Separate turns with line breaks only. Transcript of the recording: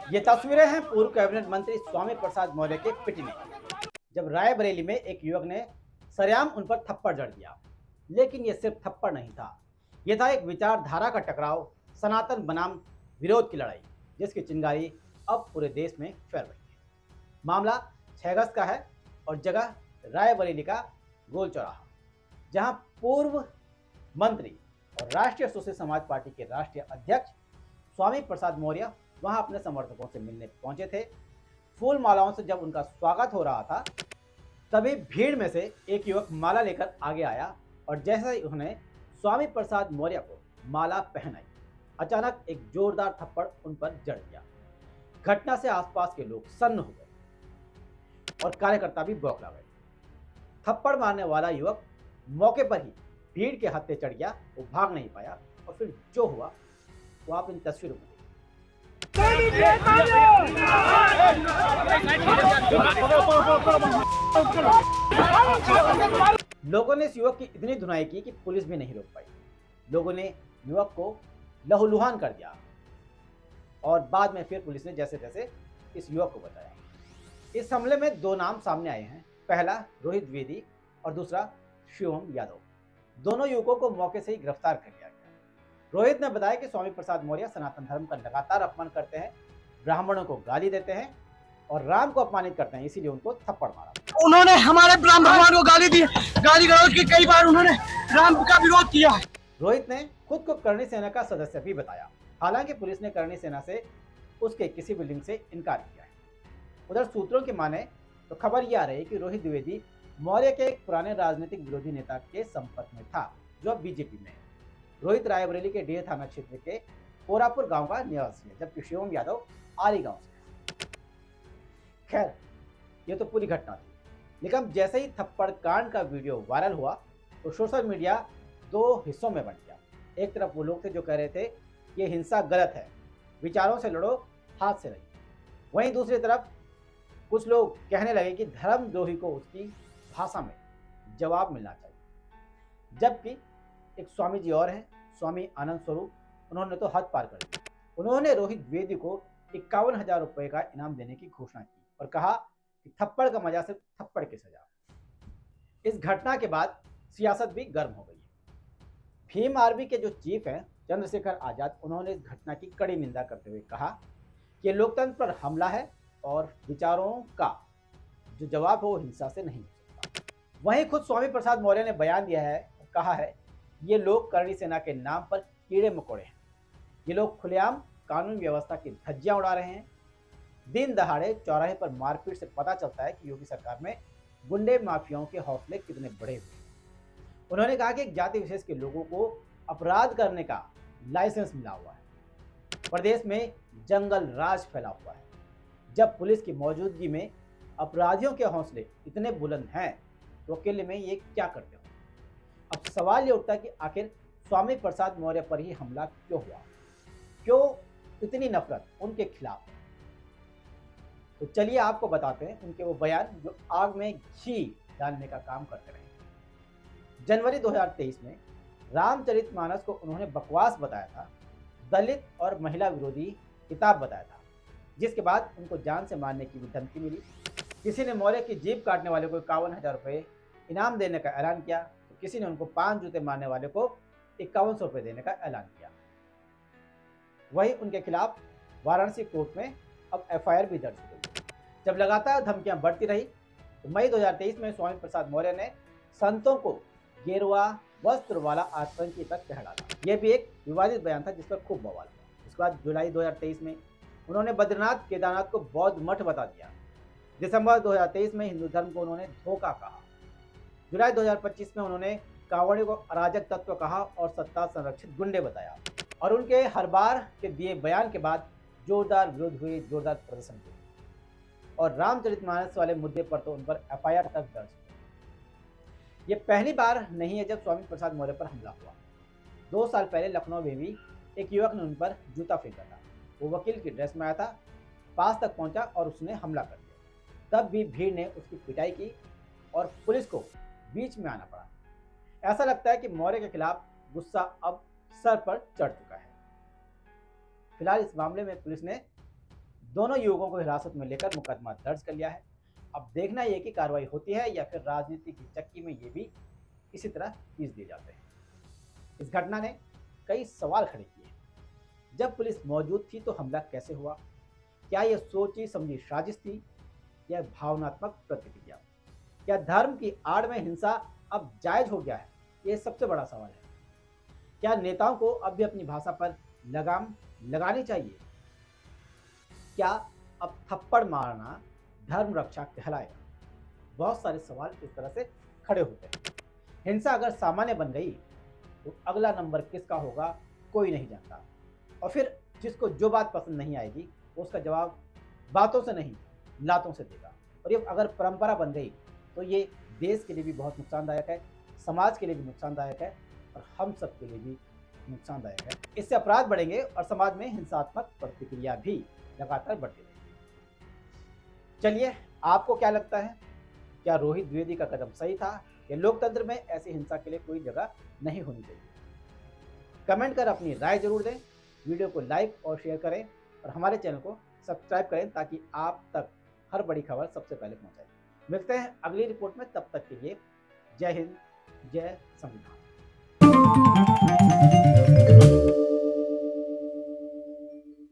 ये तस्वीरें हैं पूर्व कैबिनेट मंत्री स्वामी प्रसाद मौर्य के पिटने की, जब रायबरेली में एक युवक ने सरेआम उन पर थप्पड़ जड़ दिया। लेकिन ये सिर्फ थप्पड़ नहीं था, यह था एक विचारधारा का टकराव, सनातन बनाम विरोध की लड़ाई, जिसकी चिंगारी अब पूरे देश में फैल रही है। मामला 6 अगस्त का है और जगह रायबरेली का गोल चौराहा, जहां पूर्व मंत्री और राष्ट्रीय सुशील समाज पार्टी के राष्ट्रीय अध्यक्ष स्वामी प्रसाद मौर्य वहां अपने समर्थकों से मिलने पहुंचे थे। फूल मालाओं से जब उनका स्वागत हो रहा था, तभी भीड़ में से एक युवक माला लेकर आगे आया और जैसे ही उन्होंने स्वामी प्रसाद मौर्य को माला पहनाई, अचानक एक जोरदार थप्पड़ उन पर जड़ दिया। घटना से आसपास के लोग सन्न हो गए और कार्यकर्ता भी बौखला गए। थप्पड़ मारने वाला युवक मौके पर ही भीड़ के हत्थे चढ़ गया, वो भाग नहीं पाया और फिर जो हुआ वो आप इन तस्वीरों में लोगों ने इस युवक की इतनी धुनाई की कि पुलिस भी नहीं रोक पाई। लोगों ने युवक को लहूलुहान कर दिया और बाद में फिर पुलिस ने जैसे तैसे इस युवक को बचाया। इस हमले में 2 नाम सामने आए हैं, पहला रोहित द्विवेदी और दूसरा शिवम यादव। दोनों युवकों को मौके से ही गिरफ्तार कर लिया गया। रोहित ने बताया कि स्वामी प्रसाद मौर्य सनातन धर्म का लगातार अपमान करते हैं, ब्राह्मणों को गाली देते हैं और राम को अपमानित करते हैं, इसीलिए उनको थप्पड़ मारा।
उन्होंने हमारे ब्राह्मण भगवान को गाली दी, गाली गलौज की, कई बार उन्होंने राम का विरोध किया।
रोहित ने खुद को करणी सेना का सदस्य भी बताया। हालांकि पुलिस ने करणी सेना से उसके किसी भी लिंक से इनकार किया है। उधर सूत्रों की माने तो खबर यह आ रही है कि रोहित द्विवेदी मौर्य के एक पुराने राजनीतिक विरोधी नेता के संपर्क में था, जो अब बीजेपी में है। रोहित रायबरेली के डीह थाना क्षेत्र के कोरापुर गांव का निवासी है, जबकि शिवम यादव आरी गांव से। खैर, ये तो पूरी घटना थी, लेकिन जैसे ही थप्पड़ कांड का वीडियो वायरल हुआ तो सोशल मीडिया 2 हिस्सों में बंट गया। एक तरफ वो लोग थे जो कह रहे थे ये हिंसा गलत है, विचारों से लड़ो, हाथ से नहीं। वहीं दूसरी तरफ कुछ लोग कहने लगे कि धर्मद्रोही को उसकी भाषा में जवाब मिलना चाहिए। जबकि एक स्वामी जी और हैं, स्वामी आनंद स्वरूप, उन्होंने तो हद पार कर दी। उन्होंने रोहित द्विवेदी को 51,000 रुपए का इनाम देने की घोषणा की और कहा कि थप्पड़ का मजा सिर्फ थप्पड़ की सजा। इस घटना के बाद सियासत भी गर्म हो गई है। भीम आर्मी के जो चीफ हैं चंद्रशेखर आजाद, उन्होंने इस घटना की कड़ी निंदा करते हुए कहा कि लोकतंत्र पर हमला है और विचारों का जो जवाब हो हिंसा से नहीं हो सकता। वहीं खुद स्वामी प्रसाद मौर्य ने बयान दिया है, कहा है ये लोग करणी सेना के नाम पर कीड़े मकोड़े हैं। ये लोग खुलेआम कानून व्यवस्था की धज्जियां उड़ा रहे हैं। दिन दहाड़े चौराहे पर मारपीट से पता चलता है कि योगी सरकार में गुंडे माफियाओं के हौसले कितने बड़े हुए। उन्होंने कहा कि एक जाति विशेष के लोगों को अपराध करने का लाइसेंस मिला हुआ है। प्रदेश में जंगल राज फैला हुआ है। जब पुलिस की मौजूदगी में अपराधियों के हौसले इतने बुलंद हैं तो अकेले में ये क्या करते हो। अब सवाल ये उठता है कि आखिर स्वामी प्रसाद मौर्य पर ही हमला क्यों हुआ, क्यों इतनी नफरत उनके खिलाफ। तो चलिए आपको बताते हैं उनके वो बयान जो आग में घी डालने का काम करते रहे। जनवरी 2023 में रामचरितमानस को उन्होंने बकवास बताया था, दलित और महिला विरोधी किताब बताया था, जिसके बाद उनको जान से मारने की भी धमकी मिली। किसी ने मौर्य की जीभ काटने वाले को 51,000 रुपये इनाम देने का ऐलान किया, तो किसी ने उनको 5 जूते मारने वाले को 5100 रुपये देने का ऐलान किया। वही उनके खिलाफ वाराणसी कोर्ट में अब एफआईआर भी दर्ज हो गई। जब लगातार धमकियां बढ़ती रही तो मई 2023 में स्वामी प्रसाद मौर्य ने संतों को गेरुआ वस्त्र वाला आतंकी तक कह डाला। यह भी एक विवादित बयान था जिस पर खूब बवाल हुआ। उसके बाद जुलाई 2023 में उन्होंने बद्रीनाथ केदारनाथ को बौद्ध मठ बता दिया। दिसंबर 2023 में हिंदू धर्म को उन्होंने धोखा कहा। जुलाई 2025 में उन्होंने कांवड़ियों को अराजक तत्व कहा और सत्ता संरक्षित गुंडे बताया। और उनके हर बार के दिए बयान के बाद जोरदार विरोध हुए, जोरदार प्रदर्शन हुए और रामचरितमानस वाले मुद्दे पर तो उन पर एफआईआर तक दर्ज हुई। ये पहली बार नहीं है जब स्वामी प्रसाद मौर्य पर हमला हुआ। 2 साल पहले लखनऊ में भी एक युवक ने उन पर जूता फेंका था। वो वकील की ड्रेस में आया था, पास तक पहुंचा और उसने हमला कर दिया। तब भी भीड़ ने उसकी पिटाई की और पुलिस को बीच में आना पड़ा। ऐसा लगता है कि मौर्य के खिलाफ गुस्सा अब सर पर चढ़ चुका है। फिलहाल इस मामले में पुलिस ने दोनों युवकों को हिरासत में लेकर मुकदमा दर्ज कर लिया है। अब देखना यह कि कार्रवाई होती है या फिर राजनीति की चक्की में ये भी इसी तरह पीस दिए जाते हैं। इस घटना ने कई सवाल खड़े किए। जब पुलिस मौजूद थी तो हमला कैसे हुआ? क्या यह सोची समझी साजिश थी या भावनात्मक प्रतिक्रिया? क्या धर्म की आड़ में हिंसा अब जायज हो गया है? यह सबसे बड़ा सवाल है। क्या नेताओं को अब भी अपनी भाषा पर लगाम लगानी चाहिए? क्या अब थप्पड़ मारना धर्म रक्षा कहलाएगा? बहुत सारे सवाल इस तरह से खड़े होते हैं। हिंसा अगर सामान्य बन गई तो अगला नंबर किसका होगा कोई नहीं जानता, और फिर जिसको जो बात पसंद नहीं आएगी उसका जवाब बातों से नहीं लातों से देगा। और ये अगर परंपरा बन गई तो ये देश के लिए भी बहुत नुकसानदायक है, समाज के लिए भी नुकसानदायक है और हम सब के लिए भी नुकसानदायक है। इससे अपराध बढ़ेंगे और समाज में हिंसात्मक प्रतिक्रिया भी लगातार बढ़ती रहेगी। चलिए, आपको क्या लगता है? क्या रोहित द्विवेदी का कदम सही था या लोकतंत्र में ऐसी हिंसा के लिए कोई जगह नहीं होनी चाहिए? कमेंट कर अपनी राय जरूर दें। वीडियो को लाइक और शेयर करें और हमारे चैनल को सब्सक्राइब करें ताकि आप तक हर बड़ी खबर सबसे पहले पहुंचे। मिलते हैं अगली रिपोर्ट में, तब तक के लिए जय हिंद, जय संविधान।